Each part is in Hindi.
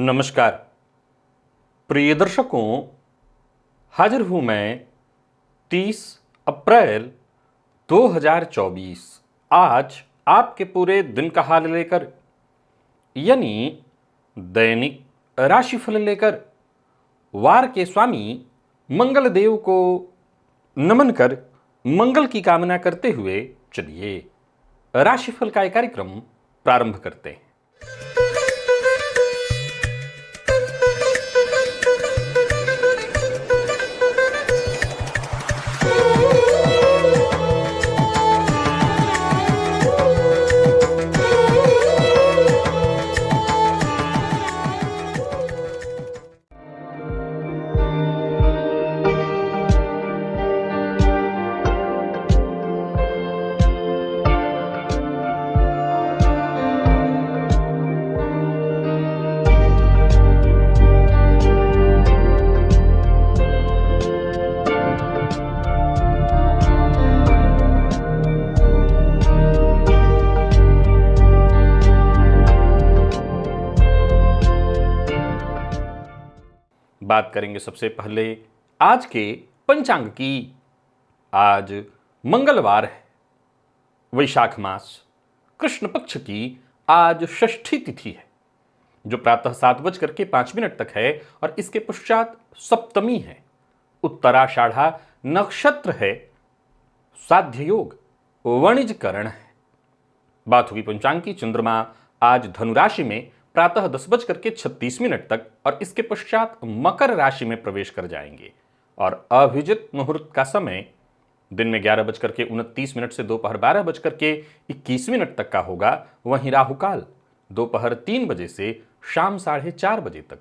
नमस्कार प्रिय दर्शकों, हाजिर हूं मैं 30 अप्रैल 2024 आज आपके पूरे दिन का हाल लेकर, यानी दैनिक राशिफल लेकर वार के स्वामी मंगल देव को नमन कर मंगल की कामना करते हुए चलिए राशिफल का एक कार्यक्रम प्रारंभ करते हैं। बात करेंगे सबसे पहले आज के पंचांग की। आज मंगलवार है, वैशाख मास कृष्ण पक्ष की आज षष्ठी तिथि है, जो प्रातः 7:05 तक है और इसके पश्चात सप्तमी है। उत्तराषाढ़ा नक्षत्र है, साध्य योग वणिज करण है। बात होगी पंचांग की। चंद्रमा आज धनु राशि में प्रातः 10:36 तक और इसके पश्चात मकर राशि में प्रवेश कर जाएंगे और अभिजित मुहूर्त का समय दिन में 11:29 से दोपहर 12:21 तक का होगा। वहीं राहुकाल दोपहर 3 बजे से शाम 4:30 बजे तक।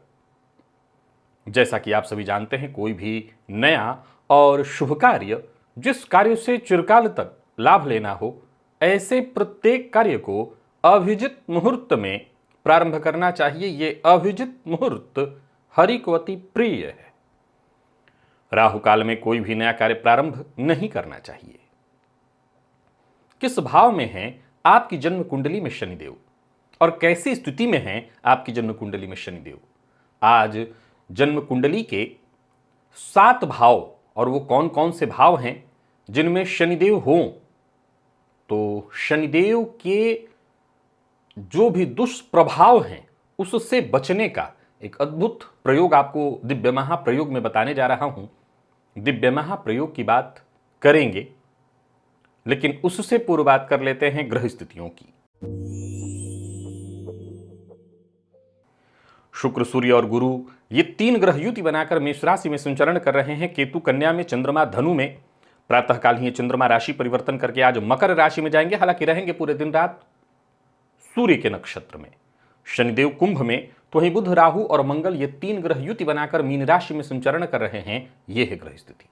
जैसा कि आप सभी जानते हैं, कोई भी नया और शुभ कार्य, जिस कार्य से चिरकाल तक लाभ लेना हो, ऐसे प्रत्येक कार्य को अभिजित मुहूर्त में प्रारंभ करना चाहिए। ये अभिजित मुहूर्त हरि को अति प्रिय है। राहु काल में कोई भी नया कार्य प्रारंभ नहीं करना चाहिए। किस भाव में है आपकी जन्म कुंडली में शनिदेव और कैसी स्थिति में है आपकी जन्म कुंडली में शनिदेव? आज जन्म कुंडली के 7 भाव, और वो कौन कौन से भाव हैं जिनमें शनिदेव हों, तो शनिदेव के जो भी दुष्प्रभाव हैं उससे बचने का एक अद्भुत प्रयोग आपको दिव्य महाप्रयोग में बताने जा रहा हूं। दिव्य महाप्रयोग की बात करेंगे, लेकिन उससे पूर्व बात कर लेते हैं ग्रह स्थितियों की। शुक्र, सूर्य और गुरु ये 3 ग्रह युति बनाकर मेष राशि में संचरण कर रहे हैं। केतु कन्या में, चंद्रमा धनु में। प्रातःकाल ही चंद्रमा राशि परिवर्तन करके आज मकर राशि में जाएंगे, हालांकि रहेंगे पूरे दिन रात सूर्य के नक्षत्र में। शनिदेव कुंभ में, तो वहीं बुध, राहु और मंगल ये 3 ग्रह युति बनाकर मीन राशि में संचरण कर रहे हैं। यह है ग्रह स्थिति।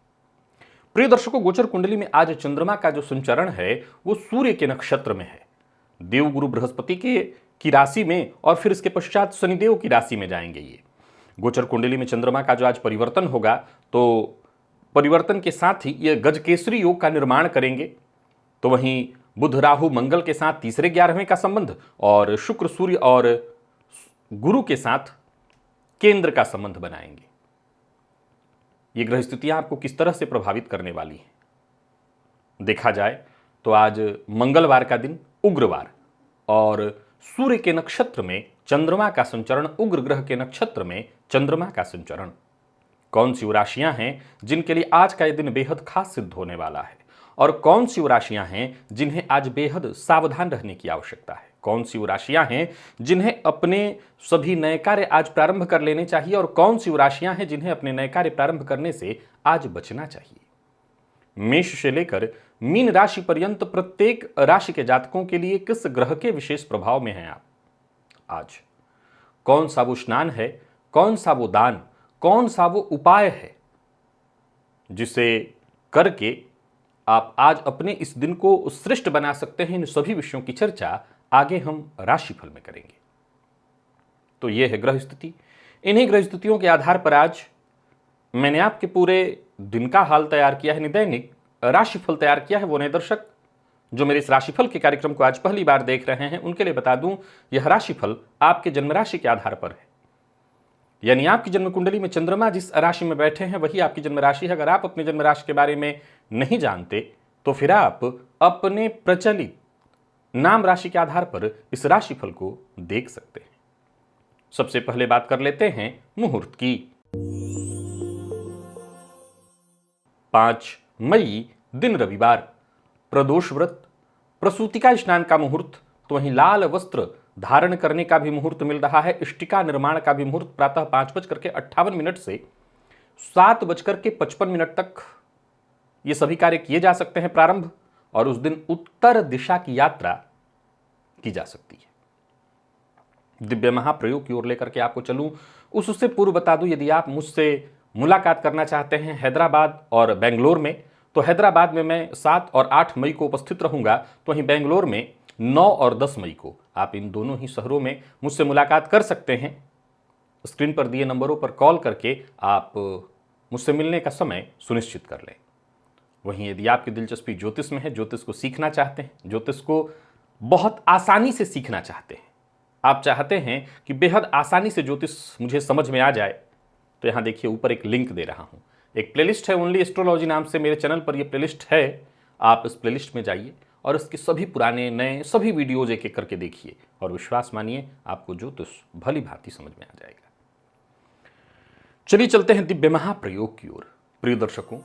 प्रिय दर्शकों, गोचर कुंडली में आज चंद्रमा का जो संचरण है वो सूर्य के नक्षत्र में है। देव गुरु बृहस्पति की राशि में और फिर इसके पश्चात शनिदेव की राशि में जाएंगे। ये गोचर कुंडली में चंद्रमा का जो आज परिवर्तन होगा, तो परिवर्तन के साथ ही ये गजकेसरी योग का निर्माण करेंगे। तो वहीं बुध, राहु, मंगल के साथ तीसरे 11वें का संबंध और शुक्र, सूर्य और गुरु के साथ केंद्र का संबंध बनाएंगे। ये ग्रह स्थितियां आपको किस तरह से प्रभावित करने वाली हैं? देखा जाए तो आज मंगलवार का दिन उग्रवार और सूर्य के नक्षत्र में चंद्रमा का संचरण, उग्र ग्रह के नक्षत्र में चंद्रमा का संचरण। कौन सी राशियां हैं जिनके लिए आज का यह दिन बेहद खास सिद्ध होने वाला है, और कौन सी राशियां हैं जिन्हें आज बेहद सावधान रहने की आवश्यकता है? कौन सी राशियां हैं जिन्हें अपने सभी नए कार्य आज प्रारंभ कर लेने चाहिए, और कौन सी राशियां हैं जिन्हें अपने नए कार्य प्रारंभ करने से आज बचना चाहिए? मेष से लेकर मीन राशि पर्यंत प्रत्येक राशि के जातकों के लिए किस ग्रह के विशेष प्रभाव में हैं आप? आज कौन सा वो स्नान है, कौन सा वो दान, कौन सा वो उपाय है जिसे करके आप आज अपने इस दिन को श्रेष्ठ बना सकते हैं? इन सभी विषयों की चर्चा आगे हम राशिफल में करेंगे। तो यह है ग्रह स्थिति। इन्हीं ग्रह स्थितियों के आधार पर आज मैंने आपके पूरे दिन का हाल तैयार किया है, दैनिक राशिफल तैयार किया है। वो नए दर्शक जो मेरे इस राशिफल के कार्यक्रम को आज पहली बार देख रहे हैं, उनके लिए बता दूं, यह राशिफल आपके जन्म राशि के आधार पर है। यानी आपकी जन्म कुंडली में चंद्रमा जिस राशि में बैठे हैं वही आपकी जन्म राशि है। अगर आप अपने जन्म राशि के बारे में नहीं जानते तो फिर आप अपने प्रचलित नाम राशि के आधार पर इस राशिफल को देख सकते हैं। सबसे पहले बात कर लेते हैं मुहूर्त की। 5 मई दिन रविवार, प्रदोष व्रत, प्रसूतिका स्नान का मुहूर्त, तो वहीं लाल वस्त्र धारण करने का भी मुहूर्त मिल रहा है। इष्टिका निर्माण का भी मुहूर्त प्रातः 5:58 से 7:55 तक ये सभी कार्य किए जा सकते हैं प्रारंभ, और उस दिन उत्तर दिशा की यात्रा की जा सकती है। दिव्य महाप्रयोग की ओर लेकर के आपको चलूं, उससे पूर्व बता दूं, यदि आप मुझसे मुलाकात करना चाहते हैं हैदराबाद और बेंगलोर में, तो हैदराबाद में मैं 7 और 8 मई को उपस्थित रहूंगा, तो वहीं बेंगलोर में 9 और 10 मई को आप इन दोनों ही शहरों में मुझसे मुलाकात कर सकते हैं। स्क्रीन पर दिए नंबरों पर कॉल करके आप मुझसे मिलने का समय सुनिश्चित कर लें। वहीं यदि आपकी दिलचस्पी ज्योतिष में है, ज्योतिष को सीखना चाहते हैं, ज्योतिष को बहुत आसानी से सीखना चाहते हैं, आप चाहते हैं कि बेहद आसानी से ज्योतिष मुझे समझ में आ जाए, तो यहाँ देखिए ऊपर एक लिंक दे रहा हूँ। एक प्लेलिस्ट है ओनली एस्ट्रोलॉजी नाम से, मेरे चैनल पर यह प्लेलिस्ट है। आप इस प्लेलिस्ट में जाइए और इसके सभी पुराने नए सभी वीडियोज एक एक करके देखिए, और विश्वास मानिए आपको ज्योतिष भली भांति समझ में आ जाएगा। चलिए चलते हैं दिव्य महाप्रयोग की ओर। प्रिय दर्शकों,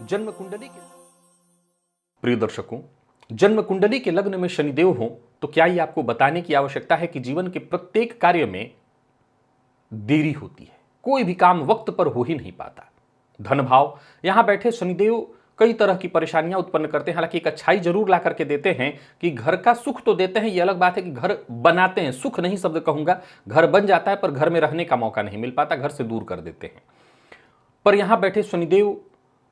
जन्म कुंडली के लग्न में शनिदेव हो तो क्या ये आपको बताने की आवश्यकता है कि जीवन के प्रत्येक कार्य में देरी होती है, कोई भी काम वक्त पर हो ही नहीं पाता। धन भाव, यहां बैठे शनिदेव कई तरह की परेशानियां उत्पन्न करते हैं। हालांकि एक अच्छाई जरूर ला करके देते हैं कि घर का सुख तो देते हैं, ये अलग बात है कि घर बनाते हैं, सुख नहीं शब्द कहूंगा, घर बन जाता है पर घर में रहने का मौका नहीं मिल पाता, घर से दूर कर देते हैं। पर यहां बैठे शनिदेव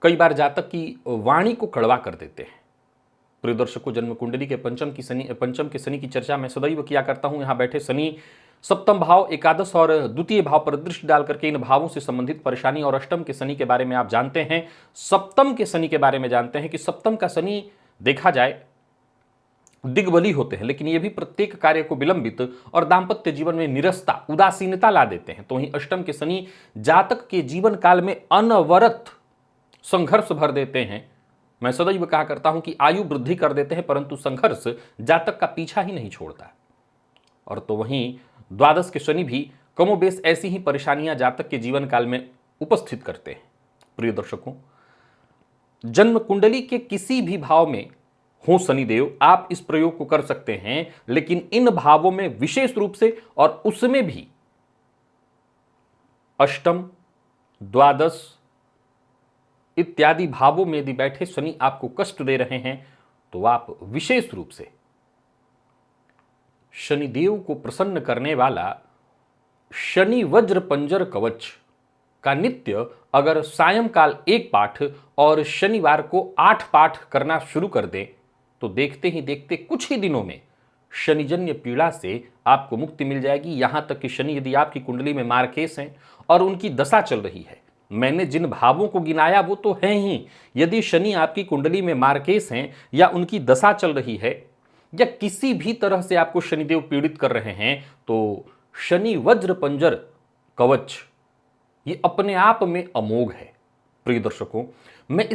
कई बार जातक की वाणी को कड़वा कर देते हैं। प्रिय दर्शकों, जन्म कुंडली के पंचम के शनि की चर्चा मैं सदैव किया करता हूं। यहां बैठे शनि सप्तम भाव, एकादश और द्वितीय भाव पर दृष्टि डालकर के इन भावों से संबंधित परेशानी, और अष्टम के शनि के बारे में आप जानते हैं, सप्तम के शनि के बारे में जानते हैं कि सप्तम का शनि देखा जाए दिग्बली होते हैं, लेकिन ये भी प्रत्येक कार्य को विलंबित और दाम्पत्य जीवन में निरस्ता, उदासीनता ला देते हैं। तो वहीं अष्टम के शनि जातक के जीवन काल में अनवरत संघर्ष भर देते हैं। मैं सदैव कहा करता हूं कि आयु वृद्धि कर देते हैं, परंतु संघर्ष जातक का पीछा ही नहीं छोड़ता। और तो वहीं द्वादश के शनि भी कमोबेश ऐसी ही परेशानियां जातक के जीवन काल में उपस्थित करते हैं। प्रिय दर्शकों, जन्म कुंडली के किसी भी भाव में हो शनिदेव, आप इस प्रयोग को कर सकते हैं, लेकिन इन भावों में विशेष रूप से, और उसमें भी अष्टम, द्वादश इत्यादि भावों में यदि बैठे शनि आपको कष्ट दे रहे हैं, तो आप विशेष रूप से शनिदेव को प्रसन्न करने वाला शनि वज्र पंजर कवच का नित्य अगर सायंकाल 1 पाठ और शनिवार को 8 पाठ करना शुरू कर दें, तो देखते ही देखते कुछ ही दिनों में शनिजन्य पीड़ा से आपको मुक्ति मिल जाएगी। यहां तक कि शनि यदि आपकी कुंडली में मार्केश हैं और उनकी दशा चल रही है, मैंने जिन भावों को गिनाया वो तो है ही, यदि शनि आपकी कुंडली में मार्केश हैं या उनकी दशा चल रही है या किसी भी तरह से आपको शनिदेव पीड़ित कर रहे हैं, तो शनि वज्र पंजर कवच ये अपने आप में अमोघ है। प्रिय दर्शकों, मैं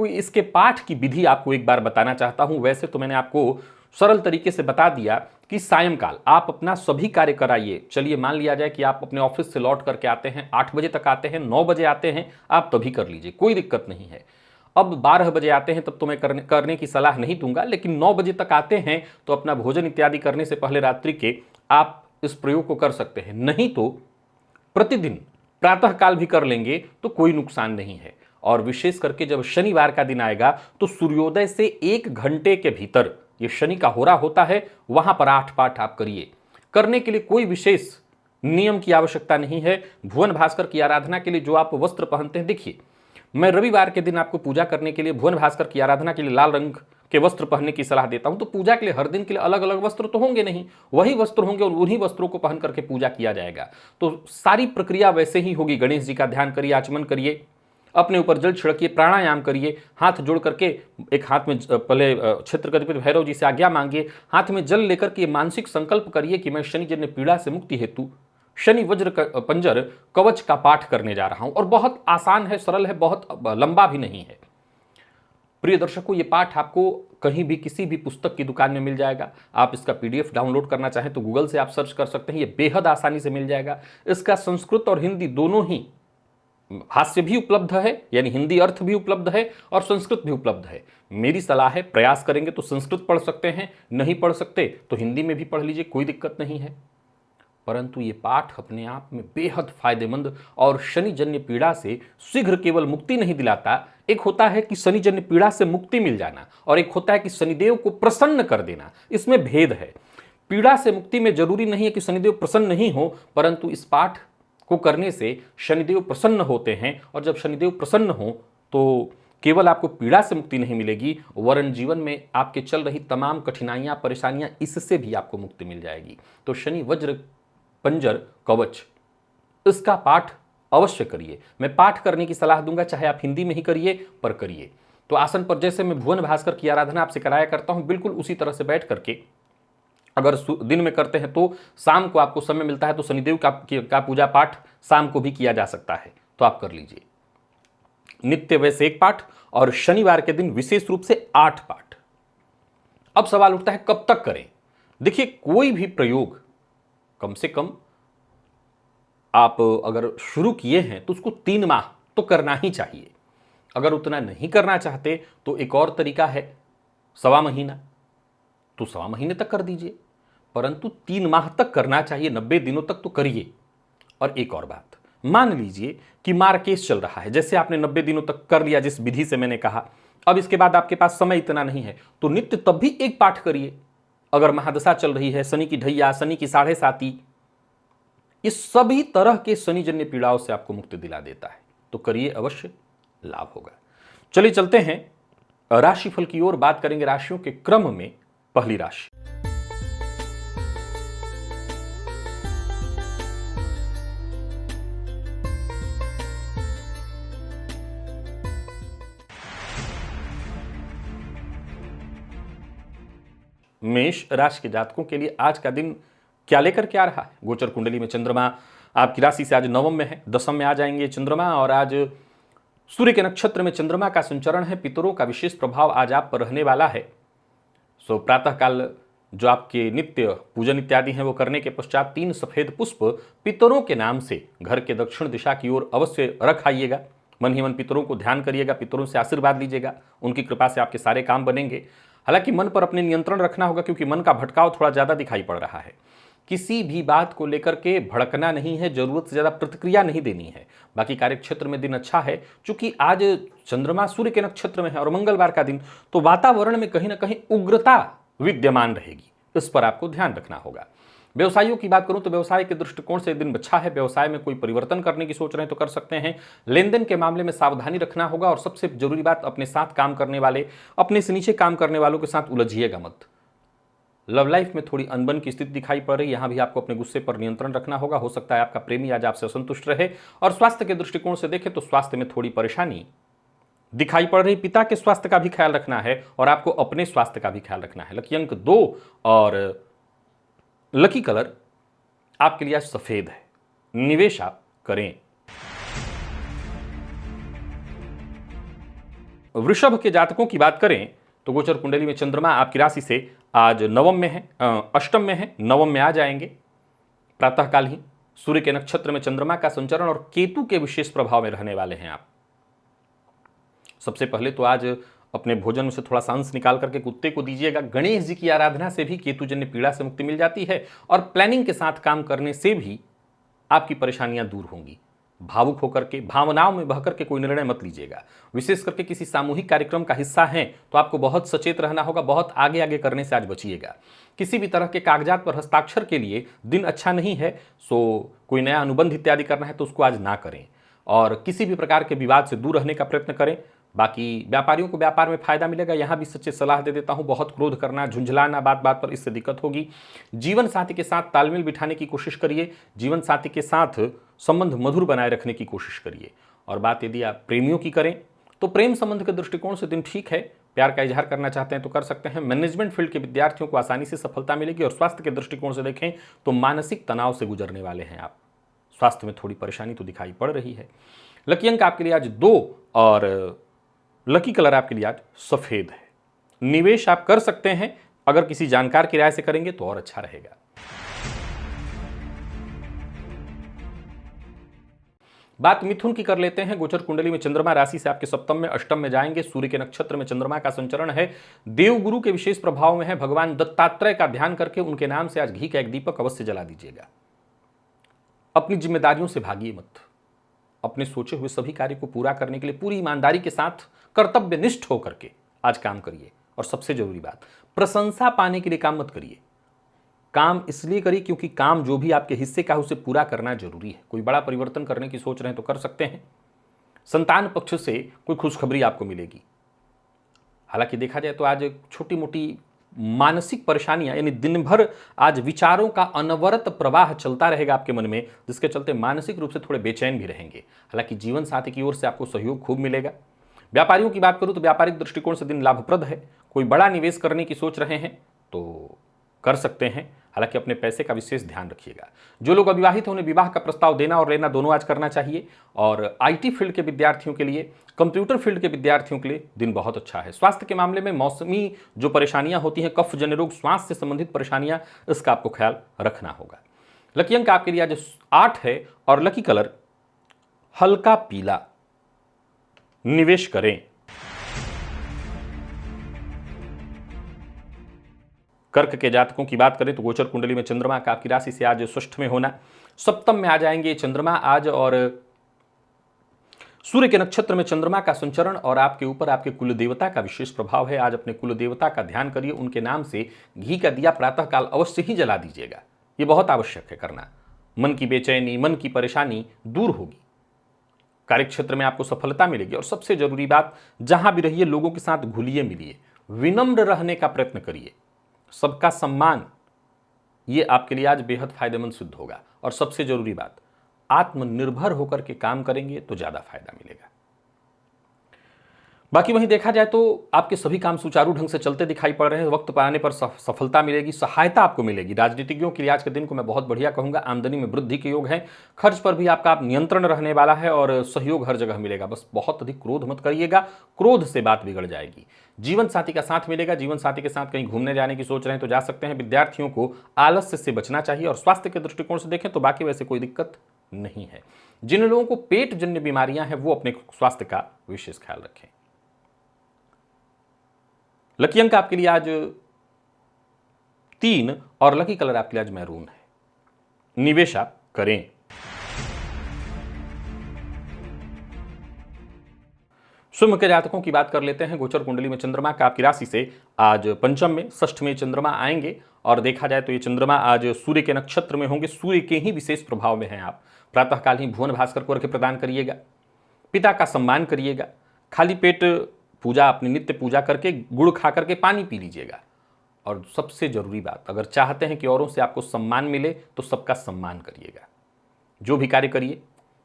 इसके पाठ की विधि आपको एक बार बताना चाहता हूं। वैसे तो मैंने आपको सरल तरीके से बता दिया कि सायंकाल आप अपना सभी कार्य कराइए। चलिए मान लिया जाए कि आप अपने ऑफिस से लौट करके आते हैं, 8 बजे तक आते हैं, 9 बजे आते हैं, आप तभी कर लीजिए, कोई दिक्कत नहीं है। अब 12 बजे आते हैं तब तो मैं करने की सलाह नहीं दूंगा, लेकिन 9 बजे तक आते हैं तो अपना भोजन इत्यादि करने से पहले रात्रि के आप इस प्रयोग को कर सकते हैं। नहीं तो प्रतिदिन प्रातःकाल भी कर लेंगे तो कोई नुकसान नहीं है। और विशेष करके जब शनिवार का दिन आएगा तो सूर्योदय से 1 घंटे के भीतर ये शनि का होरा होता है, वहां पर 8 पाठ आप करिए। करने के लिए कोई विशेष नियम की आवश्यकता नहीं है। भुवन भास्कर की आराधना के लिए जो आप वस्त्र पहनते हैं, देखिए मैं रविवार के दिन आपको पूजा करने के लिए, भुवन भास्कर की आराधना के लिए लाल रंग के वस्त्र पहनने की सलाह देता हूं। तो पूजा के लिए हर दिन के लिए अलग अलग वस्त्र तो होंगे नहीं, वही वस्त्र होंगे और उन्हीं वस्त्रों को पहन करके पूजा किया जाएगा। तो सारी प्रक्रिया वैसे ही होगी। गणेश जी का ध्यान करिए, आचमन करिए, अपने ऊपर जल छिड़किए, प्राणायाम करिए, हाथ जोड़ करके एक हाथ में पहले क्षेत्रगतिपति भैरव जी से आज्ञा मांगिए, हाथ में जल लेकर के मानसिक संकल्प करिए कि मैं शनिजन्य पीड़ा से मुक्ति हेतु शनि वज्र पंजर कवच का पाठ करने जा रहा हूं और बहुत आसान है, सरल है, बहुत लंबा भी नहीं है। प्रिय दर्शकों, ये पाठ आपको कहीं भी किसी भी पुस्तक की दुकान में मिल जाएगा। आप इसका पीडीएफ डाउनलोड करना चाहें तो गूगल से आप सर्च कर सकते हैं, ये बेहद आसानी से मिल जाएगा। इसका संस्कृत और हिंदी दोनों ही भाष्य भी उपलब्ध है, यानी हिंदी अर्थ भी उपलब्ध है और संस्कृत भी उपलब्ध है। मेरी सलाह है, प्रयास करेंगे तो संस्कृत पढ़ सकते हैं, नहीं पढ़ सकते तो हिंदी में भी पढ़ लीजिए, कोई दिक्कत नहीं है। परंतु ये पाठ अपने आप में बेहद फायदेमंद और शनिजन्य पीड़ा से शीघ्र केवल मुक्ति नहीं दिलाता। एक होता है कि शनिजन्य पीड़ा से मुक्ति मिल जाना और एक होता है कि शनिदेव को प्रसन्न कर देना, इसमें भेद है। पीड़ा से मुक्ति में जरूरी नहीं है कि शनिदेव प्रसन्न नहीं हो, परंतु इस पाठ को करने से शनिदेव प्रसन्न होते हैं और जब शनिदेव प्रसन्न हो तो केवल आपको पीड़ा से मुक्ति नहीं मिलेगी, वरन जीवन में आपके चल रही तमाम कठिनाइयां, परेशानियां, इससे भी आपको मुक्ति मिल जाएगी। तो शनि वज्र पंजर कवच, इसका पाठ अवश्य करिए। मैं पाठ करने की सलाह दूंगा, चाहे आप हिंदी में ही करिए, पर करिए। तो आसन पर जैसे मैं भुवन भास्कर की आराधना आपसे कराया करता हूं, बिल्कुल उसी तरह से बैठ करके, अगर दिन में करते हैं तो शाम को आपको समय मिलता है तो शनिदेव का पूजा पाठ शाम को भी किया जा सकता है, तो आप कर लीजिए। नित्य वैसे 1 पाठ और शनिवार के दिन विशेष रूप से 8 पाठ। अब सवाल उठता है कब तक करें। देखिए, कोई भी प्रयोग कम से कम आप अगर शुरू किए हैं तो उसको 3 माह तो करना ही चाहिए। अगर उतना नहीं करना चाहते तो एक और तरीका है, 1.25 महीना, तो 1.25 महीने तक कर दीजिए, परंतु 3 माह तक करना चाहिए, 90 दिनों तक तो करिए। और एक और बात, मान लीजिए कि मार्केस चल रहा है, जैसे आपने 90 दिनों तक कर लिया जिस विधि से मैंने कहा, अब इसके बाद आपके पास समय इतना नहीं है तो नित्य तब भी 1 पाठ करिए। अगर महादशा चल रही है, शनि की ढैया, शनि की 7.5, इस सभी तरह के शनिजन्य पीड़ाओं से आपको मुक्ति दिला देता है, तो करिए, अवश्य लाभ होगा। चलिए चलते हैं राशिफल की ओर, बात करेंगे राशियों के क्रम में। पहली राशि मेष राशि के जातकों के लिए आज का दिन क्या लेकर के आ रहा है। गोचर कुंडली में चंद्रमा आपकी राशि से आज नवम में है, दशम में आ जाएंगे चंद्रमा, और आज सूर्य के नक्षत्र में चंद्रमा का संचरण है। पितरों का विशेष प्रभाव आज आप पर रहने वाला है। सो प्रातःकाल जो आपके नित्य पूजन इत्यादि हैं वो करने के पश्चात 3 सफेद पुष्प पितरों के नाम से घर के दक्षिण दिशा की ओर अवश्य रख आइएगा। मन ही मन पितरों को ध्यान करिएगा, पितरों से आशीर्वाद लीजिएगा, उनकी कृपा से आपके सारे काम बनेंगे। हालांकि मन पर अपने नियंत्रण रखना होगा, क्योंकि मन का भटकाव थोड़ा ज़्यादा दिखाई पड़ रहा है। किसी भी बात को लेकर के भड़कना नहीं है, जरूरत से ज़्यादा प्रतिक्रिया नहीं देनी है। बाकी कार्यक्षेत्र में दिन अच्छा है, चूंकि आज चंद्रमा सूर्य के नक्षत्र में है और मंगलवार का दिन, तो वातावरण में कहीं ना कहीं उग्रता विद्यमान रहेगी, इस पर आपको ध्यान रखना होगा। व्यवसायियों की बात करूं तो व्यवसाय के दृष्टिकोण से दिन अच्छा है। व्यवसाय में कोई परिवर्तन करने की सोच रहे हैं तो कर सकते हैं। लेन देन के मामले में सावधानी रखना होगा, और सबसे जरूरी बात, अपने साथ काम करने वाले, अपने से नीचे काम करने वालों के साथ उलझिएगा मत। लव लाइफ में थोड़ी अनबन की स्थिति दिखाई पड़ रही है, यहां भी आपको अपने गुस्से पर नियंत्रण रखना होगा। हो सकता है आपका प्रेमी आज आपसे असंतुष्ट रहे। और स्वास्थ्य के दृष्टिकोण से देखें तो स्वास्थ्य में थोड़ी परेशानी दिखाई पड़ रही। पिता के स्वास्थ्य का भी ख्याल रखना है और आपको अपने स्वास्थ्य का भी ख्याल रखना है। लकी अंक 2 और लकी कलर आपके लिए आज सफेद है। निवेश आप करें। वृषभ के जातकों की बात करें तो गोचर कुंडली में चंद्रमा आपकी राशि से आज नवम में है, अष्टम में है, नवम में आ जाएंगे। प्रातःकाल ही सूर्य के नक्षत्र में चंद्रमा का संचरण और केतु के विशेष प्रभाव में रहने वाले हैं आप। सबसे पहले तो आज अपने भोजन में से थोड़ा सा अंश निकाल करके कुत्ते को दीजिएगा। गणेश जी की आराधना से भी केतुजन्य पीड़ा से मुक्ति मिल जाती है, और प्लानिंग के साथ काम करने से भी आपकी परेशानियां दूर होंगी। भावुक होकर के, भावनाओं में बहकर के कोई निर्णय मत लीजिएगा। विशेष करके किसी सामूहिक कार्यक्रम का हिस्सा हैं तो आपको बहुत सचेत रहना होगा, बहुत आगे आगे करने से आज बचिएगा। किसी भी तरह के कागजात पर हस्ताक्षर के लिए दिन अच्छा नहीं है, सो कोई नया अनुबंध इत्यादि करना है तो उसको आज ना करें, और किसी भी प्रकार के विवाद से दूर रहने का प्रयत्न करें। बाकी व्यापारियों को व्यापार में फायदा मिलेगा। यहाँ भी सच्चे सलाह दे देता हूँ, बहुत क्रोध करना, झुंझलाना बात बात पर, इससे दिक्कत होगी। जीवन साथी के साथ तालमेल बिठाने की कोशिश करिए, जीवन साथी के साथ संबंध मधुर बनाए रखने की कोशिश करिए। और बात यदि आप प्रेमियों की करें तो प्रेम संबंध के दृष्टिकोण से दिन ठीक है। प्यार का इजहार करना चाहते हैं तो कर सकते हैं। मैनेजमेंट फील्ड के विद्यार्थियों को आसानी से सफलता मिलेगी। और स्वास्थ्य के दृष्टिकोण से देखें तो मानसिक तनाव से गुजरने वाले हैं आप। स्वास्थ्य में थोड़ी परेशानी तो दिखाई पड़ रही है। लकी अंक आपके लिए आज 2 और लकी कलर आपके लिए आज सफेद है। निवेश आप कर सकते हैं, अगर किसी जानकार की राय से करेंगे तो और अच्छा रहेगा। बात मिथुन की कर लेते हैं। गोचर कुंडली में चंद्रमा राशि से आपके सप्तम में, अष्टम में जाएंगे। सूर्य के नक्षत्र में चंद्रमा का संचरण है। देवगुरु के विशेष प्रभाव में है। भगवान दत्तात्रेय का ध्यान करके उनके नाम से आज घी का एक दीपक अवश्य जला दीजिएगा। अपनी जिम्मेदारियों से भागिए मत। अपने सोचे हुए सभी कार्य को पूरा करने के लिए पूरी ईमानदारी के साथ कर्तव्यनिष्ठ होकर के आज काम करिए। और सबसे जरूरी बात, प्रशंसा पाने के लिए काम मत करिए। काम इसलिए करिए क्योंकि काम जो भी आपके हिस्से का है उसे पूरा करना जरूरी है। कोई बड़ा परिवर्तन करने की सोच रहे हैं तो कर सकते हैं। संतान पक्ष से कोई खुशखबरी आपको मिलेगी। हालांकि देखा जाए तो आज छोटी मोटी मानसिक परेशानियां, यानी दिन भर आज विचारों का अनवरत प्रवाह चलता रहेगा आपके मन में, जिसके चलते मानसिक रूप से थोड़े बेचैन भी रहेंगे। हालांकि जीवन साथी की ओर से आपको सहयोग खूब मिलेगा। व्यापारियों की बात करूं तो व्यापारिक दृष्टिकोण से दिन लाभप्रद है। कोई बड़ा निवेश करने की सोच रहे हैं तो कर सकते हैं। हालांकि अपने पैसे का विशेष ध्यान रखिएगा। जो लोग अविवाहित हैं उन्हें विवाह का प्रस्ताव देना और लेना दोनों आज करना चाहिए। और आईटी फील्ड के विद्यार्थियों के लिए, कंप्यूटर फील्ड के विद्यार्थियों के लिए दिन बहुत अच्छा है। स्वास्थ्य के मामले में मौसमी जो परेशानियां होती हैं, कफ जन्य रोग, श्वास से संबंधित परेशानियां, इसका आपको ख्याल रखना होगा। लकी अंक आपके लिए आज 8 है और लकी कलर हल्का पीला। निवेश करें। कर्क के जातकों की बात करें तो गोचर कुंडली में चंद्रमा का आपकी राशि से आज षष्ठ में होना, सप्तम में आ जाएंगे चंद्रमा आज। और सूर्य के नक्षत्र में चंद्रमा का संचरण और आपके ऊपर आपके कुल देवता का विशेष प्रभाव है। आज अपने कुल देवता का ध्यान करिए। उनके नाम से घी का दिया प्रातःकाल अवश्य ही जला दीजिएगा। यह बहुत आवश्यक है करना। मन की बेचैनी, मन की परेशानी दूर होगी। कार्यक्षेत्र में आपको सफलता मिलेगी। और सबसे जरूरी बात, जहां भी रहिए लोगों के साथ घुलिए मिलिए, विनम्र रहने का प्रयत्न करिए। सबका सम्मान, ये आपके लिए आज बेहद फायदेमंद सिद्ध होगा। और सबसे जरूरी बात, आत्मनिर्भर होकर के काम करेंगे तो ज्यादा फायदा मिलेगा। बाकी वहीं देखा जाए तो आपके सभी काम सुचारू ढंग से चलते दिखाई पड़ रहे हैं। वक्त पर आने पर सफलता मिलेगी, सहायता आपको मिलेगी। राजनीतिज्ञों के लिए आज के दिन को मैं बहुत बढ़िया कहूंगा। आमदनी में वृद्धि के योग है। खर्च पर भी आपका नियंत्रण रहने वाला है और सहयोग हर जगह मिलेगा। बस बहुत अधिक क्रोध मत करिएगा, क्रोध से बात बिगड़ जाएगी। जीवन साथी का साथ मिलेगा। जीवन साथी के साथ कहीं घूमने जाने की सोच रहे हैं तो जा सकते हैं। विद्यार्थियों को आलस्य से बचना चाहिए। और स्वास्थ्य के दृष्टिकोण से देखें तो बाकी वैसे कोई दिक्कत नहीं है। जिन लोगों को पेट जन्य बीमारियां हैं वो अपने स्वास्थ्य का विशेष ख्याल रखें। लकी अंक आपके लिए आज 3 और लकी कलर आपके लिए आज मैरून है। निवेश आप करें। सिंह के जातकों की बात कर लेते हैं। गोचर कुंडली में चंद्रमा का आपकी राशि से आज पंचम में, षष्ठ में चंद्रमा आएंगे। और देखा जाए तो ये चंद्रमा आज सूर्य के नक्षत्र में होंगे। सूर्य के ही विशेष प्रभाव में हैं आप। प्रातःकाल ही भुवन भास्कर को अर्घ्य प्रदान करिएगा। पिता का सम्मान करिएगा। खाली पेट पूजा, अपनी नित्य पूजा करके गुड़ खा करके पानी पी लीजिएगा। और सबसे जरूरी बात, अगर चाहते हैं कि औरों से आपको सम्मान मिले तो सबका सम्मान करिएगा। जो भी कार्य करिए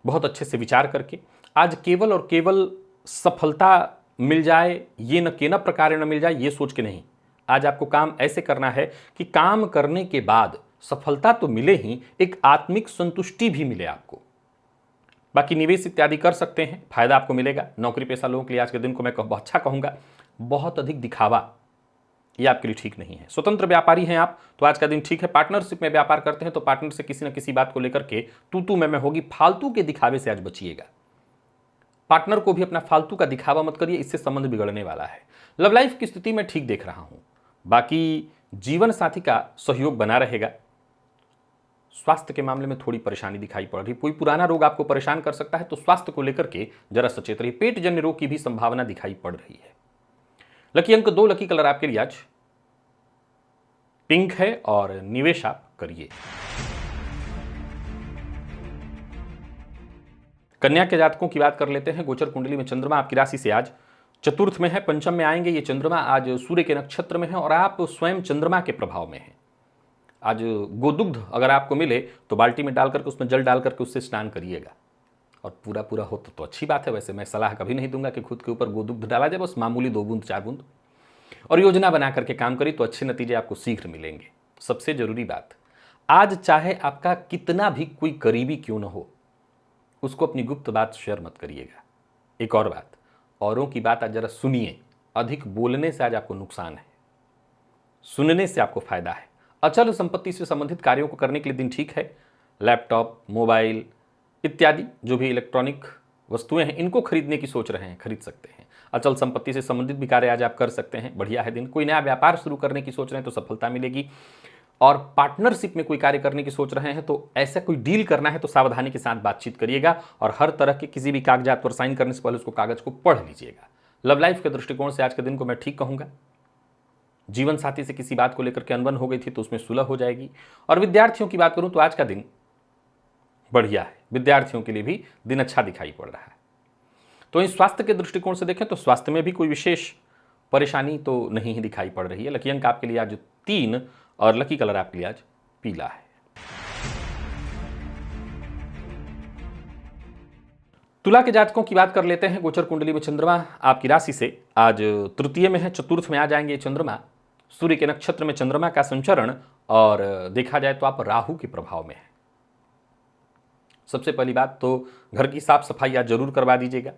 बहुत अच्छे से विचार करके। आज केवल और केवल सफलता मिल जाए, ये न के न प्रकार न मिल जाए, ये सोच के नहीं। आज आपको काम ऐसे करना है कि काम करने के बाद सफलता तो मिले ही, एक आत्मिक संतुष्टि भी मिले आपको। बाकी निवेश इत्यादि कर सकते हैं, फायदा आपको मिलेगा। नौकरी पेशा लोगों के लिए आज के दिन को मैं अच्छा कहूंगा, बहुत अधिक दिखावा ये आपके लिए ठीक नहीं है। स्वतंत्र व्यापारी हैं आप तो आज का दिन ठीक है। पार्टनरशिप में व्यापार करते हैं तो पार्टनर से किसी न किसी बात को लेकर के तू मैं होगी। फालतू के दिखावे से आज बचिएगा। पार्टनर को भी अपना फालतू का दिखावा मत करिए, इससे संबंध बिगड़ने वाला है। लव लाइफ की स्थिति में ठीक देख रहा हूं। बाकी जीवन साथी का सहयोग बना रहेगा। स्वास्थ्य के मामले में थोड़ी परेशानी दिखाई पड़ रही। कोई पुराना रोग आपको परेशान कर सकता है तो स्वास्थ्य को लेकर के जरा सचेत रहिए। पेट जन्य रोग की भी संभावना दिखाई पड़ रही है। लकी अंक 2, लकी कलर आपके लिए आज पिंक है और निवेश आप करिए। कन्या के जातकों की बात कर लेते हैं। गोचर कुंडली में चंद्रमा आपकी राशि से आज चतुर्थ में है, पंचम में आएंगे। ये चंद्रमा आज सूर्य के नक्षत्र में है और आप स्वयं चंद्रमा के प्रभाव में हैं। आज गोदुग्ध अगर आपको मिले तो बाल्टी में डाल करके उसमें जल डाल करके उससे स्नान करिएगा। और पूरा हो तो अच्छी बात है। वैसे मैं सलाह कभी नहीं दूंगा कि खुद के ऊपर गोदुग्ध डाला जाए, बस मामूली 2 बूंद 4 बूंद। और योजना बना करके काम करिए तो अच्छे नतीजे आपको शीघ्र मिलेंगे। सबसे जरूरी बात, आज चाहे आपका कितना भी कोई करीबी क्यों न हो, उसको अपनी गुप्त बात शेयर मत करिएगा। एक और बात, औरों की बात आज जरा सुनिए। अधिक बोलने से आज आपको नुकसान है, सुनने से आपको फायदा है। अचल संपत्ति से संबंधित कार्यों को करने के लिए दिन ठीक है। लैपटॉप, मोबाइल इत्यादि जो भी इलेक्ट्रॉनिक वस्तुएं हैं, इनको खरीदने की सोच रहे हैं, खरीद सकते हैं। अचल संपत्ति से संबंधित भी कार्य आज आप कर सकते हैं, बढ़िया है दिन। कोई नया व्यापार शुरू करने की सोच रहे हैं तो सफलता मिलेगी। और पार्टनरशिप में कोई कार्य करने की सोच रहे हैं तो ऐसा कोई डील करना है तो सावधानी के साथ बातचीत करिएगा और हर तरह के किसी भी कागजात पर साइन करने से पहले उसको कागज को पढ़ लीजिएगा। लव लाइफ के दृष्टिकोण से आज के दिन को मैं ठीक कहूंगा। जीवन साथी से किसी बात को लेकर के अनबन हो गई थी तो उसमें सुलह हो जाएगी। और विद्यार्थियों की बात करूं तो आज का दिन बढ़िया है, विद्यार्थियों के लिए भी दिन अच्छा दिखाई पड़ रहा है। तो इस स्वास्थ्य के दृष्टिकोण से देखें तो स्वास्थ्य में भी कोई विशेष परेशानी तो नहीं ही दिखाई पड़ रही है। लकी अंक आपके लिए आज 3 और लकी कलर आपके लिए आज पीला है। तुला के जातकों की बात कर लेते हैं। गोचर कुंडली में चंद्रमा आपकी राशि से आज तृतीय में है, चतुर्थ में आ जाएंगे चंद्रमा। सूर्य के नक्षत्र में चंद्रमा का संचरण और देखा जाए तो आप राहु के प्रभाव में है। सबसे पहली बात तो घर की साफ सफाई आज जरूर करवा दीजिएगा।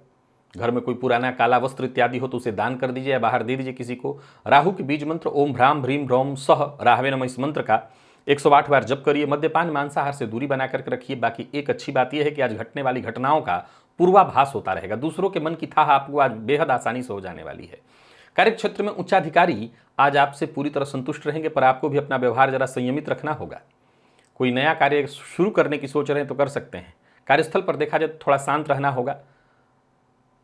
घर में कोई पुराना काला वस्त्र इत्यादि हो तो उसे दान कर दीजिए या बाहर दे दीजिए किसी को। राहु के बीज मंत्र ओम भ्राम भ्रीम रौम सह राहवे नमः, इस मंत्र का 108 बार जप करिए। मद्यपान मांसाहार से दूरी बना करके रखिए। बाकी एक अच्छी बात यह है कि आज घटने वाली घटनाओं का पूर्वाभास होता रहेगा। दूसरों के मन की थाह आपको आज बेहद आसानी से हो जाने वाली है। कार्य क्षेत्र में उच्चाधिकारी आज आपसे पूरी तरह संतुष्ट रहेंगे, पर आपको भी अपना व्यवहार जरा संयमित रखना होगा। कोई नया कार्य शुरू करने की सोच रहे हैं तो कर सकते हैं। कार्यस्थल पर देखा जाए तो थोड़ा शांत रहना होगा।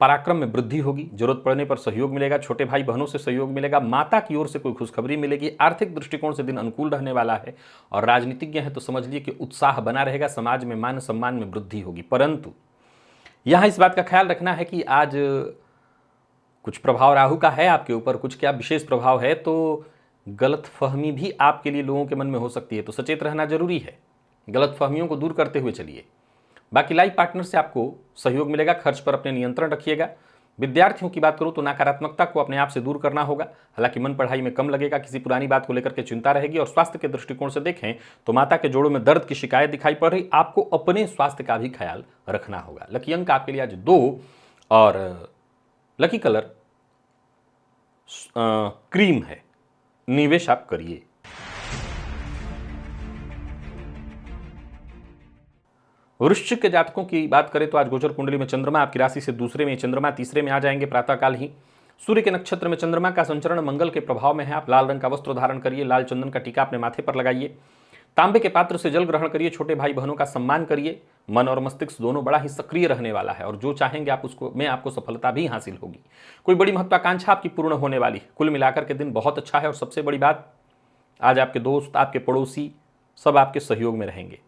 पराक्रम में वृद्धि होगी, जरूरत पड़ने पर सहयोग मिलेगा। छोटे भाई बहनों से सहयोग मिलेगा। माता की ओर से कोई खुशखबरी मिलेगी। आर्थिक दृष्टिकोण से दिन अनुकूल रहने वाला है। और राजनीतिज्ञ है तो समझ लिए कि उत्साह बना रहेगा। समाज में मान सम्मान में वृद्धि होगी। परंतु यहां इस बात का ख्याल रखना है कि आज कुछ प्रभाव राहु का है आपके ऊपर, कुछ क्या विशेष प्रभाव है, तो गलतफहमी भी आपके लिए लोगों के मन में हो सकती है, तो सचेत रहना जरूरी है। गलतफहमियों को दूर करते हुए चलिए। बाकी लाइफ पार्टनर से आपको सहयोग मिलेगा। खर्च पर अपने नियंत्रण रखिएगा। विद्यार्थियों की बात करूं तो नकारात्मकता को अपने आप से दूर करना होगा। हालांकि मन पढ़ाई में कम लगेगा, किसी पुरानी बात को लेकर के चिंता रहेगी। और स्वास्थ्य के दृष्टिकोण से देखें तो माता के जोड़ों में दर्द की शिकायत दिखाई पड़ रही, आपको अपने स्वास्थ्य का भी ख्याल रखना होगा। लकी अंक आपके लिए आज 2 और लकी कलर क्रीम है। निवेश आप करिए। वृश्चिक के जातकों की बात करें तो आज गोचर कुंडली में चंद्रमा आपकी राशि से दूसरे में, चंद्रमा तीसरे में आ जाएंगे प्रातःकाल ही। सूर्य के नक्षत्र में चंद्रमा का संचरण मंगल के प्रभाव में है। आप लाल रंग का वस्त्र धारण करिए। लाल चंदन का टीका अपने माथे पर लगाइए। तांबे के पात्र से जल ग्रहण करिए। छोटे भाई बहनों का सम्मान करिए। मन और मस्तिष्क दोनों बड़ा ही सक्रिय रहने वाला है और जो चाहेंगे आप उसको में आपको सफलता भी हासिल होगी। कोई बड़ी महत्वाकांक्षा आपकी पूर्ण होने वाली है। कुल मिलाकर के दिन बहुत अच्छा है। और सबसे बड़ी बात, आज आपके दोस्त, आपके पड़ोसी सब आपके सहयोग में रहेंगे।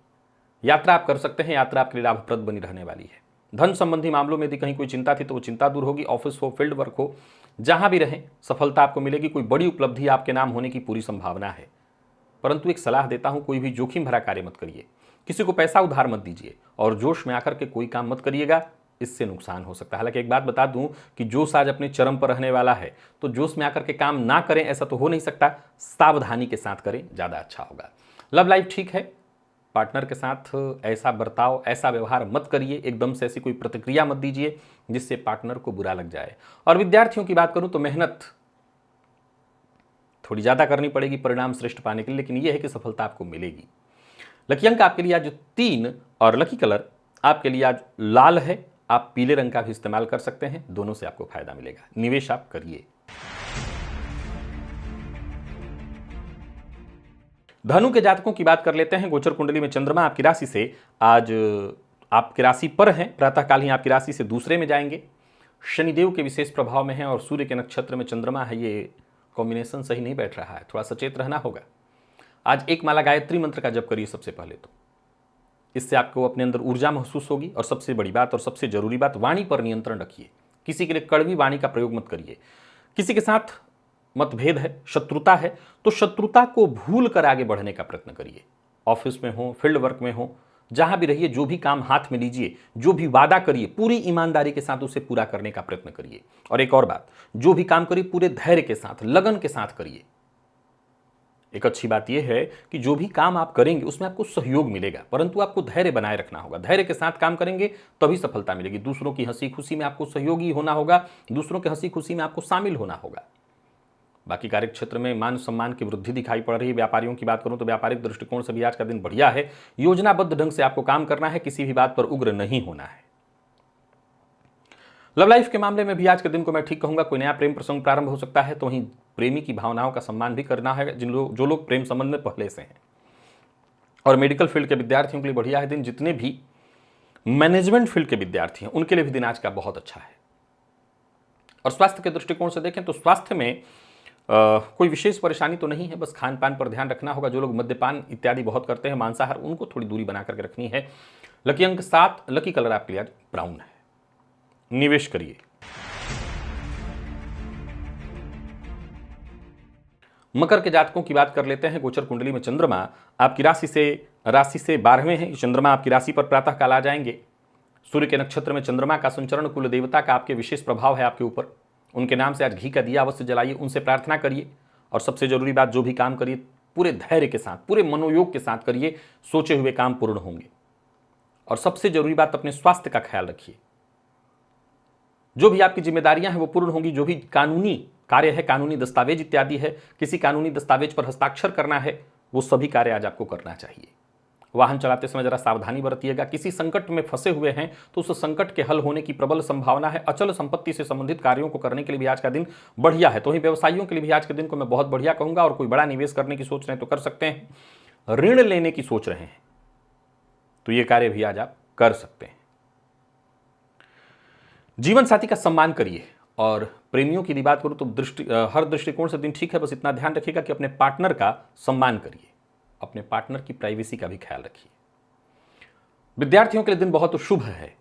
यात्रा आप कर सकते हैं। यात्रा आपके लिए लाभप्रद बनी रहने वाली है। धन संबंधी मामलों में यदि कहीं कोई चिंता थी तो वो चिंता दूर होगी। ऑफिस हो, फील्ड वर्क हो, जहां भी रहें सफलता आपको मिलेगी। कोई बड़ी उपलब्धि आपके नाम होने की पूरी संभावना है। परंतु एक सलाह देता हूं, कोई भी जोखिम भरा कार्य मत करिए। किसी को पैसा उधार मत दीजिए और जोश में आकर के कोई काम मत करिएगा, इससे नुकसान हो सकता है। हालांकि एक बात बता दूं कि जोश आज अपने चरम पर रहने वाला है, तो जोश में आकर के काम ना करें ऐसा तो हो नहीं सकता। सावधानी के साथ करें, ज्यादा अच्छा होगा। लव लाइफ ठीक है। पार्टनर के साथ ऐसा बर्ताव, ऐसा व्यवहार मत करिए, एकदम से ऐसी कोई प्रतिक्रिया मत दीजिए जिससे पार्टनर को बुरा लग जाए। और विद्यार्थियों की बात करूं तो मेहनत थोड़ी ज्यादा करनी पड़ेगी परिणाम श्रेष्ठ पाने के लिए, लेकिन यह है कि सफलता आपको मिलेगी। लकी अंक आपके लिए आज 3 और लकी कलर आपके लिए आज लाल है। आप पीले रंग का भी इस्तेमाल कर सकते हैं, दोनों से आपको फायदा मिलेगा। निवेश आप करिए। धनु के जातकों की बात कर लेते हैं। गोचर कुंडली में चंद्रमा आपकी राशि से आज आपकी राशि पर है। प्रातःकाल ही आपकी राशि से दूसरे में जाएंगे। शनिदेव के विशेष प्रभाव में है और सूर्य के नक्षत्र में चंद्रमा है। ये कॉम्बिनेशन सही नहीं बैठ रहा है, थोड़ा सचेत रहना होगा। आज एक माला गायत्री मंत्र का जप करिए सबसे पहले तो। इससे आपको अपने अंदर ऊर्जा महसूस होगी। और सबसे बड़ी बात और सबसे जरूरी बात, वाणी पर नियंत्रण रखिए। किसी के लिए कड़वी वाणी का प्रयोग मत करिए। किसी के साथ मतभेद है, शत्रुता है, तो शत्रुता को भूल कर आगे बढ़ने का प्रयत्न करिए। ऑफिस में हो, फील्ड वर्क में हो, जहां भी रहिए, जो भी काम हाथ में लीजिए, जो भी वादा करिए, पूरी ईमानदारी के साथ उसे पूरा करने का प्रयत्न करिए। और एक और बात, जो भी काम करिए पूरे धैर्य के साथ, लगन के साथ करिए। एक अच्छी बात यह है कि जो भी काम आप करेंगे उसमें आपको सहयोग मिलेगा, परंतु आपको धैर्य बनाए रखना होगा। धैर्य के साथ काम करेंगे तभी सफलता मिलेगी। दूसरों की हंसी खुशी में आपको सहयोगी होना होगा, दूसरों की हंसी खुशी में आपको शामिल होना होगा। बाकी कार्य क्षेत्र में मान सम्मान की वृद्धि दिखाई पड़ रही है। व्यापारियों की बात करूं तो व्यापारिक दृष्टिकोण से भी आज का दिन बढ़िया है। योजनाबद्ध ढंग से आपको काम करना है, किसी भी बात पर उग्र नहीं होना है। लव लाइफ के मामले में भी आज के दिन को मैं ठीक कहूंगा। कोई नया प्रेम प्रसंग प्रारंभ हो सकता है, तो वहीं प्रेमी की भावनाओं का सम्मान भी करना है जो लोग प्रेम संबंध में पहले से हैं। और मेडिकल फील्ड के विद्यार्थियों के लिए बढ़िया है दिन। जितने भी मैनेजमेंट फील्ड के विद्यार्थी हैं उनके लिए भी दिन आज का बहुत अच्छा है। और स्वास्थ्य के दृष्टिकोण से देखें तो स्वास्थ्य में कोई विशेष परेशानी तो नहीं है, बस खान पान पर ध्यान रखना होगा। जो लोग मद्यपान इत्यादि बहुत करते हैं, मांसाहार, उनको थोड़ी दूरी बना करके रखनी है। लकी अंक 7, लकी कलर आपके लिए आज ब्राउन है। निवेश करिए। मकर के जातकों की बात कर लेते हैं। गोचर कुंडली में चंद्रमा आपकी राशि से 12वें हैं। चंद्रमा आपकी राशि पर प्रातः काल आ जाएंगे। सूर्य के नक्षत्र में चंद्रमा का संचरण, कुल देवता का आपके विशेष प्रभाव है आपके ऊपर। उनके नाम से आज घी का दिया अवश्य जलाइए, उनसे प्रार्थना करिए। और सबसे जरूरी बात, जो भी काम करिए पूरे धैर्य के साथ, पूरे मनोयोग के साथ करिए, सोचे हुए काम पूर्ण होंगे। और सबसे जरूरी बात, अपने स्वास्थ्य का ख्याल रखिए। जो भी आपकी जिम्मेदारियां हैं वो पूर्ण होंगी। जो भी कानूनी कार्य है, कानूनी दस्तावेज इत्यादि है, किसी कानूनी दस्तावेज पर हस्ताक्षर करना है, वो सभी कार्य आज आपको करना चाहिए। वाहन चलाते समय जरा सावधानी बरतिएगा। किसी संकट में फंसे हुए हैं तो उस संकट के हल होने की प्रबल संभावना है। अचल संपत्ति से संबंधित कार्यों को करने के लिए भी आज का दिन बढ़िया है। तो वहीं व्यवसायियों के लिए भी आज के दिन को मैं बहुत बढ़िया कहूंगा। और कोई बड़ा निवेश करने की सोच रहे हैं तो कर सकते हैं। ऋण लेने की सोच रहे हैं तो ये कार्य भी आज आप कर सकते हैं। जीवन साथी का सम्मान करिए। और प्रेमियों की बात करूं तो हर दृष्टिकोण से दिन ठीक है। बस इतना ध्यान रखिएगा कि अपने पार्टनर का सम्मान करिए, अपने पार्टनर की प्राइवेसी का भी ख्याल रखिए। विद्यार्थियों के लिए दिन बहुत शुभ है।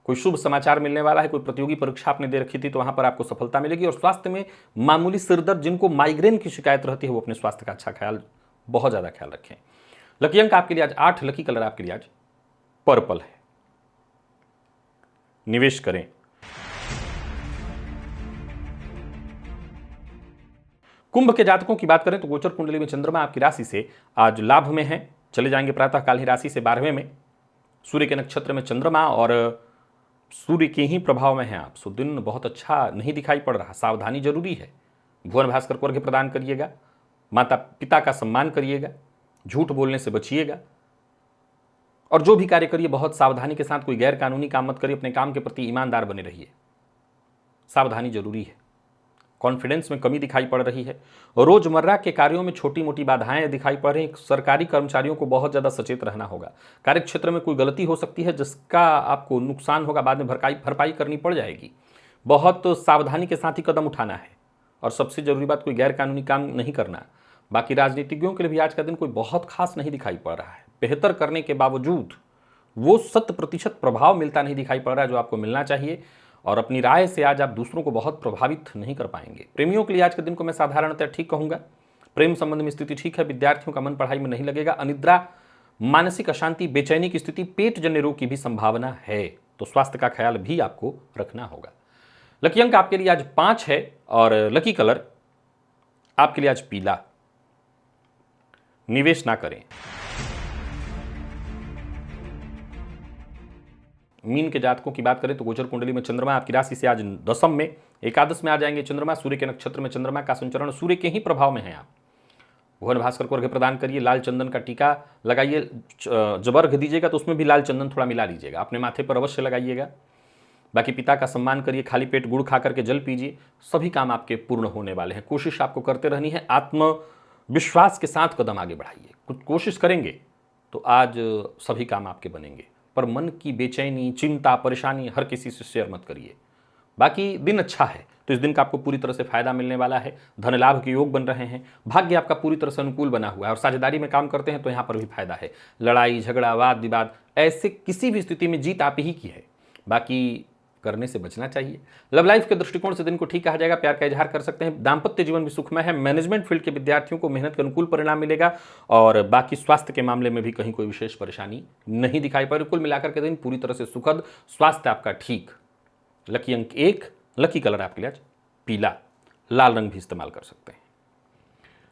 कोई शुभ समाचार मिलने वाला है। कोई प्रतियोगी परीक्षा आपने दे रखी थी तो वहां पर आपको सफलता मिलेगी। और स्वास्थ्य में मामूली सिरदर्द, जिनको माइग्रेन की शिकायत रहती है, वो अपने स्वास्थ्य का अच्छा ख्याल, बहुत ज्यादा ख्याल रखें। लकी अंक आपके लिए आज 8, लकी कलर आपके लिए आज पर्पल है। निवेश करें। कुंभ के जातकों की बात करें तो गोचर कुंडली में चंद्रमा आपकी राशि से आज लाभ में है। चले जाएंगे प्रातः काल ही राशि से 12वें में। सूर्य के नक्षत्र में चंद्रमा और सूर्य के ही प्रभाव में है आप। सो दिन बहुत अच्छा नहीं दिखाई पड़ रहा। सावधानी जरूरी है। भुवन भास्कर को अर्घ्य प्रदान करिएगा। माता पिता का सम्मान करिएगा। झूठ बोलने से बचिएगा। और जो भी कार्य करिए बहुत सावधानी के साथ। कोई गैर कानूनी काम मत करिए। अपने काम के प्रति ईमानदार बने रहिए। सावधानी जरूरी है। कॉन्फिडेंस में कमी दिखाई पड़ रही है। रोजमर्रा के कार्यों में छोटी मोटी बाधाएं दिखाई पड़ रही हैं। सरकारी कर्मचारियों को बहुत ज्यादा सचेत रहना होगा। कार्य क्षेत्र में कोई गलती हो सकती है जिसका आपको नुकसान होगा, बाद में भरपाई करनी पड़ जाएगी। बहुत सावधानी के साथ ही कदम उठाना है। और सबसे जरूरी बात, कोई गैर कानूनी काम नहीं करना। बाकी राजनीतिज्ञों के लिए भी आज का दिन कोई बहुत खास नहीं दिखाई पड़ रहा है। बेहतर करने के बावजूद वो 100% प्रभाव मिलता नहीं दिखाई पड़ रहा है जो आपको मिलना चाहिए। और अपनी राय से आज आप दूसरों को बहुत प्रभावित नहीं कर पाएंगे। प्रेमियों के लिए आज के दिन को मैं साधारणतः ठीक कहूंगा। प्रेम संबंध में स्थिति ठीक है। विद्यार्थियों का मन पढ़ाई में नहीं लगेगा। अनिद्रा, मानसिक अशांति, बेचैनी की स्थिति, पेट जन्य रोग की भी संभावना है। तो स्वास्थ्य का ख्याल भी आपको रखना होगा। लकी अंक आपके लिए आज 5 है। और लकी कलर आपके लिए आज पीला। निवेश ना करें। मीन के जातकों की बात करें तो गोचर कुंडली में चंद्रमा आपकी राशि से आज 10वें में, एकादश में आ जाएंगे चंद्रमा। सूर्य के नक्षत्र में चंद्रमा का संचरण, सूर्य के ही प्रभाव में है आप। भुवन भास्कर को अर्घ्य प्रदान करिए। लाल चंदन का टीका लगाइए। जब अर्घ्य दीजिएगा तो उसमें भी लाल चंदन थोड़ा मिला लीजिएगा। अपने माथे पर अवश्य लगाइएगा। बाकी पिता का सम्मान करिए। खाली पेट गुड़ खा करके जल पीजिए। सभी काम आपके पूर्ण होने वाले हैं। कोशिश आपको करते रहनी है। आत्मविश्वास के साथ कदम आगे बढ़ाइए। कुछ कोशिश करेंगे तो आज सभी काम आपके बनेंगे। पर मन की बेचैनी, चिंता, परेशानी हर किसी से शेयर मत करिए। बाकी दिन अच्छा है तो इस दिन का आपको पूरी तरह से फायदा मिलने वाला है। धन लाभ के योग बन रहे हैं। भाग्य आपका पूरी तरह से अनुकूल बना हुआ है। और साझेदारी में काम करते हैं तो यहाँ पर भी फायदा है। लड़ाई झगड़ा, वाद विवाद, ऐसे किसी भी स्थिति में जीत आप ही की है। बाकी करने से बचना चाहिए। लव लाइफ के दृष्टिकोण से दिन को ठीक कहा जाएगा। प्यार का इजहार कर सकते हैं। दाम्पत्य जीवन भी सुखमय है। मैनेजमेंट फील्ड के विद्यार्थियों को मेहनत के अनुकूल परिणाम मिलेगा। और बाकी स्वास्थ्य के मामले में भी कहीं कोई विशेष परेशानी नहीं दिखाई पड़ रही। कुल मिलाकर के दिन पूरी तरह से सुखद, स्वास्थ्य आपका ठीक। लकी अंक 1, लकी कलर आपके लिए आज पीला। लाल रंग भी इस्तेमाल कर सकते हैं।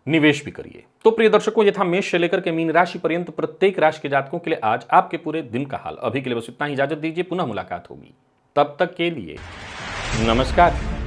निवेश भी करिए। तो प्रिय दर्शकों, ये था मेष से लेकर के मीन राशि पर्यंत प्रत्येक राशि के जातकों के लिए आज आपके पूरे दिन का हाल। अभी के लिए बस इतना ही, इजाजत दीजिए, पुनः मुलाकात होगी, तब तक के लिए नमस्कार।